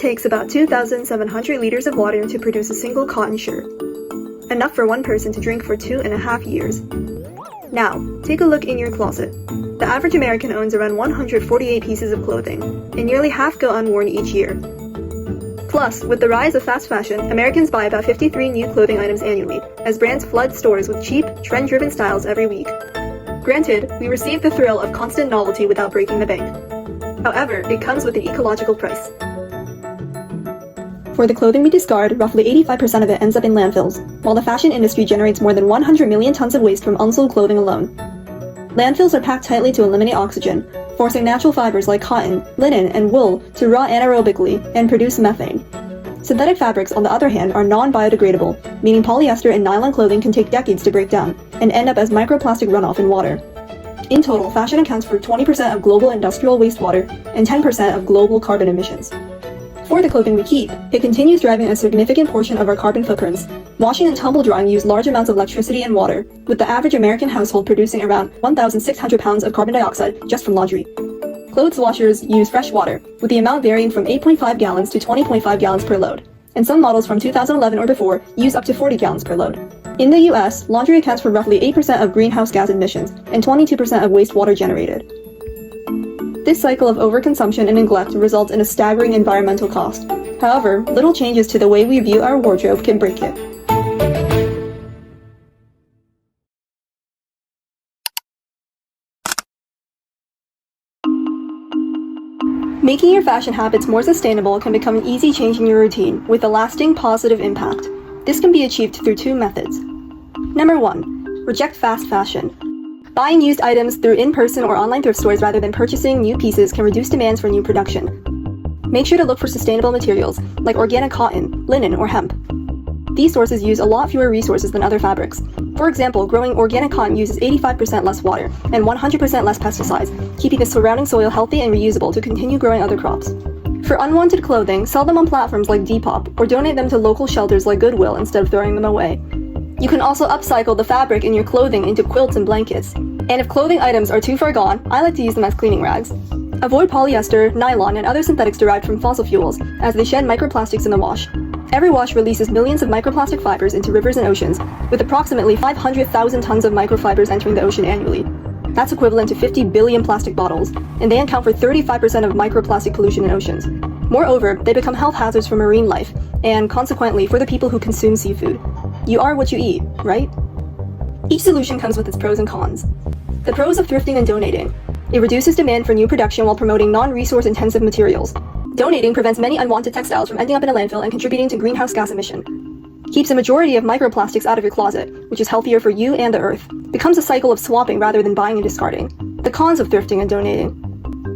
takes about 2,700 liters of water to produce a single cotton shirt, enough for one person to drink for 2.5 years. Now, take a look in your closet. The average American owns around 148 pieces of clothing, and nearly half go unworn each year. Plus, with the rise of fast fashion, Americans buy about 53 new clothing items annually, as brands flood stores with cheap, trend-driven styles every week. Granted, we receive the thrill of constant novelty without breaking the bank. However, it comes with an ecological price. For the clothing we discard, roughly 85% of it ends up in landfills, while the fashion industry generates more than 100 million tons of waste from unsold clothing alone. Landfills are packed tightly to eliminate oxygen, forcing natural fibers like cotton, linen, and wool to rot anaerobically and produce methane. Synthetic fabrics, on the other hand, are non-biodegradable, meaning polyester and nylon clothing can take decades to break down and end up as microplastic runoff in water. In total, fashion accounts for 20% of global industrial wastewater and 10% of global carbon emissions. For the clothing we keep, it continues driving a significant portion of our carbon footprints. Washing and tumble drying use large amounts of electricity and water, with the average American household producing around 1,600 pounds of carbon dioxide just from laundry. Clothes washers use fresh water, with the amount varying from 8.5 gallons to 20.5 gallons per load, and some models from 2011 or before use up to 40 gallons per load. In the US, laundry accounts for roughly 8% of greenhouse gas emissions and 22% of wastewater generated. This cycle of overconsumption and neglect results in a staggering environmental cost. However, little changes to the way we view our wardrobe can break it. Making your fashion habits more sustainable can become an easy change in your routine with a lasting positive impact. This can be achieved through two methods. Number 1. Reject fast fashion. Buying used items through in-person or online thrift stores rather than purchasing new pieces can reduce demands for new production. Make sure to look for sustainable materials like organic cotton, linen, or hemp. These sources use a lot fewer resources than other fabrics. For example, growing organic cotton uses 85% less water and 100% less pesticides, keeping the surrounding soil healthy and reusable to continue growing other crops. For unwanted clothing, sell them on platforms like Depop or donate them to local shelters like Goodwill instead of throwing them away. You can also upcycle the fabric in your clothing into quilts and blankets. And if clothing items are too far gone, I like to use them as cleaning rags. Avoid polyester, nylon, and other synthetics derived from fossil fuels, as they shed microplastics in the wash. Every wash releases millions of microplastic fibers into rivers and oceans, with approximately 500,000 tons of microfibers entering the ocean annually. That's equivalent to 50 billion plastic bottles, and they account for 35% of microplastic pollution in oceans. Moreover, they become health hazards for marine life, and consequently for the people who consume seafood. You are what you eat, right? Each solution comes with its pros and cons. The pros of thrifting and donating. It reduces demand for new production while promoting non-resource intensive materials. Donating prevents many unwanted textiles from ending up in a landfill and contributing to greenhouse gas emission. Keeps a majority of microplastics out of your closet, which is healthier for you and the earth. Becomes a cycle of swapping rather than buying and discarding. The cons of thrifting and donating.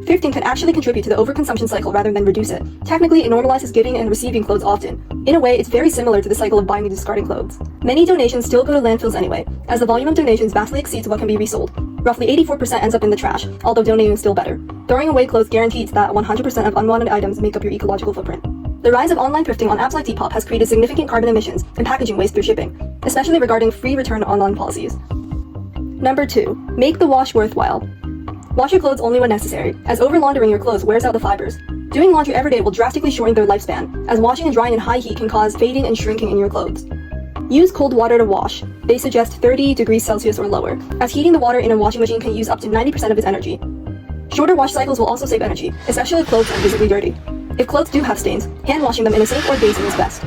Thrifting can actually contribute to the overconsumption cycle rather than reduce it. Technically, it normalizes giving and receiving clothes often. In a way, it's very similar to the cycle of buying and discarding clothes. Many donations still go to landfills anyway, as the volume of donations vastly exceeds what can be resold. Roughly 84% ends up in the trash, although donating is still better. Throwing away clothes guarantees that 100% of unwanted items make up your ecological footprint. The rise of online thrifting on apps like Depop has created significant carbon emissions and packaging waste through shipping, especially regarding free return online policies. Number 2. Make the wash worthwhile. Wash your clothes only when necessary, as over-laundering your clothes wears out the fibers. Doing laundry every day will drastically shorten their lifespan, as washing and drying in high heat can cause fading and shrinking in your clothes. Use cold water to wash. They suggest 30 degrees Celsius or lower, as heating the water in a washing machine can use up to 90% of its energy. Shorter wash cycles will also save energy, especially if clothes are visibly dirty. If clothes do have stains, hand washing them in a sink or basin is best.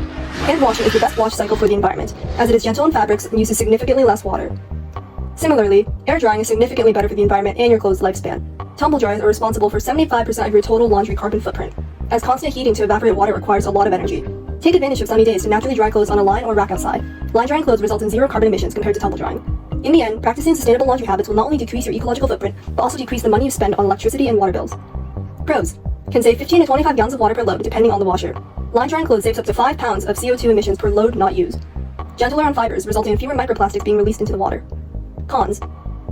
Hand washing is the best wash cycle for the environment, as it is gentle on fabrics and uses significantly less water. Similarly, air drying is significantly better for the environment and your clothes' lifespan. Tumble dryers are responsible for 75% of your total laundry carbon footprint, as constant heating to evaporate water requires a lot of energy. Take advantage of sunny days to naturally dry clothes on a line or rack outside. Line drying clothes results in zero carbon emissions compared to tumble drying. In the end, practicing sustainable laundry habits will not only decrease your ecological footprint, but also decrease the money you spend on electricity and water bills. Pros. Can save 15 to 25 gallons of water per load depending on the washer. Line drying clothes saves up to 5 pounds of CO2 emissions per load not used. Gentler on fibers, resulting in fewer microplastics being released into the water. Cons.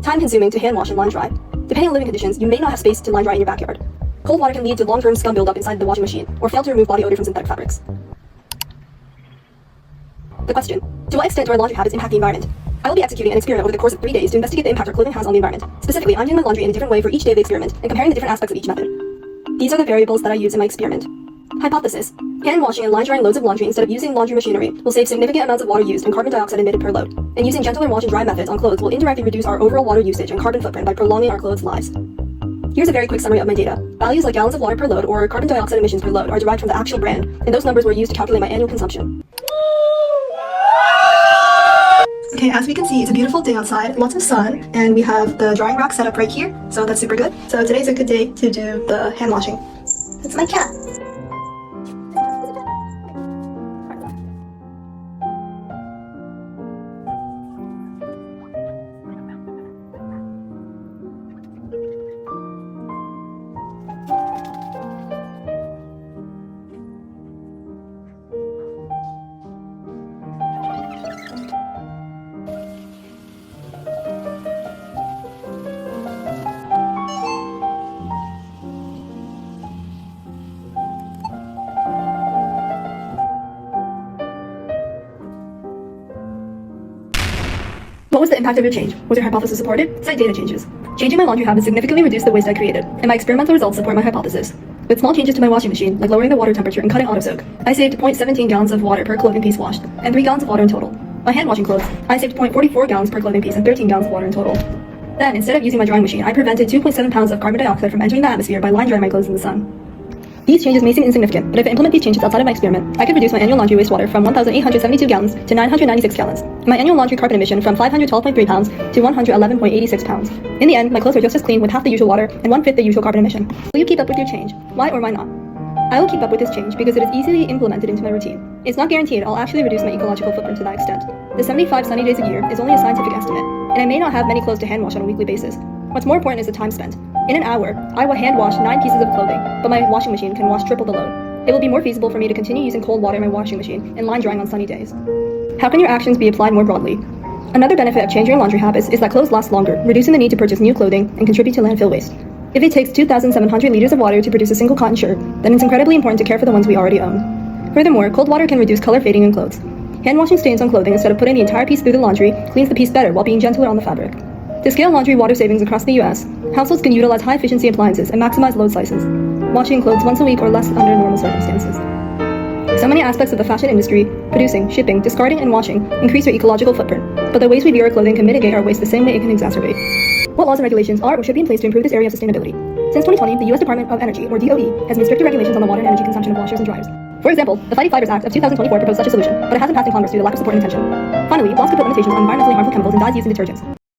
Time consuming to hand wash and line dry. Depending on living conditions, you may not have space to line dry in your backyard. Cold water can lead to long-term scum buildup inside the washing machine, or fail to remove body odor from synthetic fabrics. The question: to what extent do our laundry habits impact the environment? I will be executing an experiment over the course of 3 days to investigate the impact our clothing has on the environment. Specifically, I'm doing my laundry in a different way for each day of the experiment and comparing the different aspects of each method. These are the variables that I use in my experiment. Hypothesis. Hand washing and line drying loads of laundry instead of using laundry machinery will save significant amounts of water used and carbon dioxide emitted per load. And using gentler wash and dry methods on clothes will indirectly reduce our overall water usage and carbon footprint by prolonging our clothes' lives. Here's a very quick summary of my data. Values like gallons of water per load or carbon dioxide emissions per load are derived from the actual brand, and those numbers were used to calculate my annual consumption. Okay, as we can see, it's a beautiful day outside, lots of sun, and we have the drying rack set up right here, so that's super good. So today's a good day to do the hand washing. That's my cat. What was the impact of your change? Was your hypothesis supported? Cite data changes. Changing my laundry habits significantly reduced the waste I created, and my experimental results support my hypothesis. With small changes to my washing machine, like lowering the water temperature and cutting auto soak, I saved 0.17 gallons of water per clothing piece washed, and 3 gallons of water in total. By hand washing clothes, I saved 0.44 gallons per clothing piece and 13 gallons of water in total. Then, instead of using my drying machine, I prevented 2.7 pounds of carbon dioxide from entering the atmosphere by line drying my clothes in the sun. These changes may seem insignificant, but if I implement these changes outside of my experiment, I could reduce my annual laundry wastewater from 1,872 gallons to 996 gallons, and my annual laundry carbon emission from 512.3 pounds to 111.86 pounds. In the end, my clothes are just as clean with half the usual water and 1/5 the usual carbon emission. Will you keep up with your change? Why or why not? I will keep up with this change because it is easily implemented into my routine. It's not guaranteed I'll actually reduce my ecological footprint to that extent. The 75 sunny days a year is only a scientific estimate, and I may not have many clothes to hand wash on a weekly basis. What's more important is the time spent. In an hour, I will hand wash 9 pieces of clothing, but my washing machine can wash triple the load. It will be more feasible for me to continue using cold water in my washing machine and line drying on sunny days. How can your actions be applied more broadly? Another benefit of changing your laundry habits is that clothes last longer, reducing the need to purchase new clothing and contribute to landfill waste. If it takes 2,700 liters of water to produce a single cotton shirt, then it's incredibly important to care for the ones we already own. Furthermore, cold water can reduce color fading in clothes. Hand washing stains on clothing instead of putting the entire piece through the laundry cleans the piece better while being gentler on the fabric. To scale laundry water savings across the US, households can utilize high-efficiency appliances and maximize load sizes, washing clothes once a week or less under normal circumstances. So many aspects of the fashion industry, producing, shipping, discarding, and washing, increase your ecological footprint, but the ways we view our clothing can mitigate our waste the same way it can exacerbate. What laws and regulations are or should be in place to improve this area of sustainability? Since 2020, the U.S. Department of Energy, or DOE, has made stricter regulations on the water and energy consumption of washers and dryers. For example, the Fighting Fibers Act of 2024 proposed such a solution, but it hasn't passed in Congress due to lack of support and attention. Finally, laws could put limitations on environmentally harmful chemicals and dyes used in detergents.